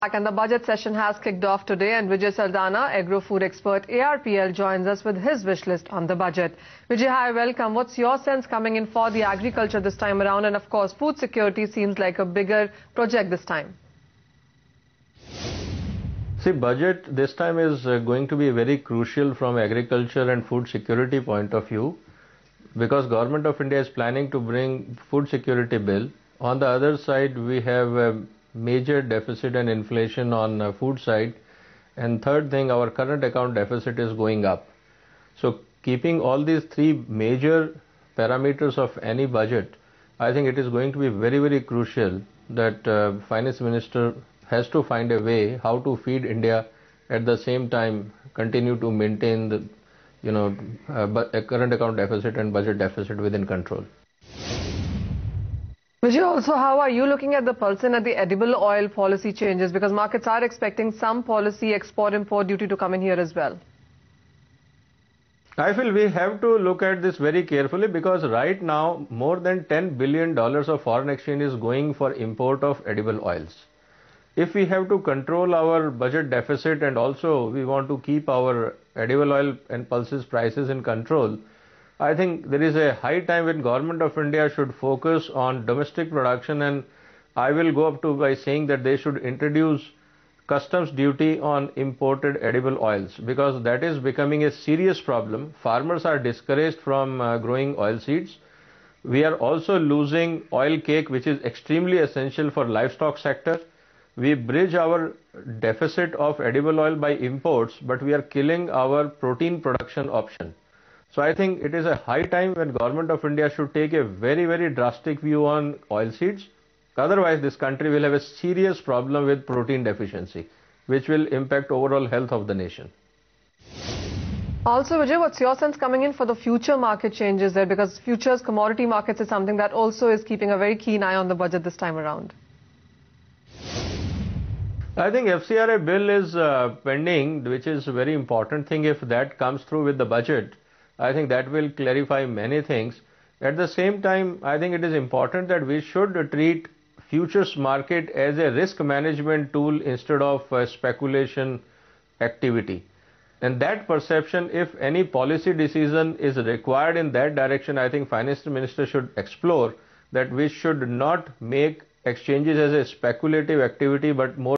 And the budget session has kicked off today, and Vijay Saldana, agro-food expert ARPL, joins us with his wish list on the budget. Vijay, hi, welcome. What's your sense coming in for the agriculture this time around? And of course, food security seems like a bigger project this time. See, budget this time is going to be very crucial from agriculture and food security point of view, because Government of India is planning to bring food security bill. On the other side, we have major deficit and inflation on food side, and third thing, our current account deficit is going up. So keeping all these three major parameters of any budget, I think it is going to be very, very crucial that finance minister has to find a way how to feed India, at the same time continue to maintain the current account deficit and budget deficit within control. Vijay, also, how are you looking at the pulse and at the edible oil policy changes? Because markets are expecting some policy export-import duty to come in here as well. I feel we have to look at this very carefully, because right now more than $10 billion of foreign exchange is going for import of edible oils. If we have to control our budget deficit and also we want to keep our edible oil and pulses prices in control, I think there is a high time when Government of India should focus on domestic production, and I will go up to by saying that they should introduce customs duty on imported edible oils, because that is becoming a serious problem. Farmers are discouraged from growing oil seeds. We are also losing oil cake, which is extremely essential for livestock sector. We bridge our deficit of edible oil by imports, but we are killing our protein production option. So I think it is a high time when Government of India should take a very, very drastic view on oil seeds. Otherwise, this country will have a serious problem with protein deficiency, which will impact overall health of the nation. Also, Vijay, what's your sense coming in for the future market changes there? Because futures commodity markets is something that also is keeping a very keen eye on the budget this time around. I think FCRA bill is pending, which is a very important thing. If that comes through with the budget, I think that will clarify many things. At the same time, I think it is important that we should treat futures market as a risk management tool instead of speculation activity. And that perception, if any policy decision is required in that direction, I think Finance Minister should explore that we should not make exchanges as a speculative activity, but more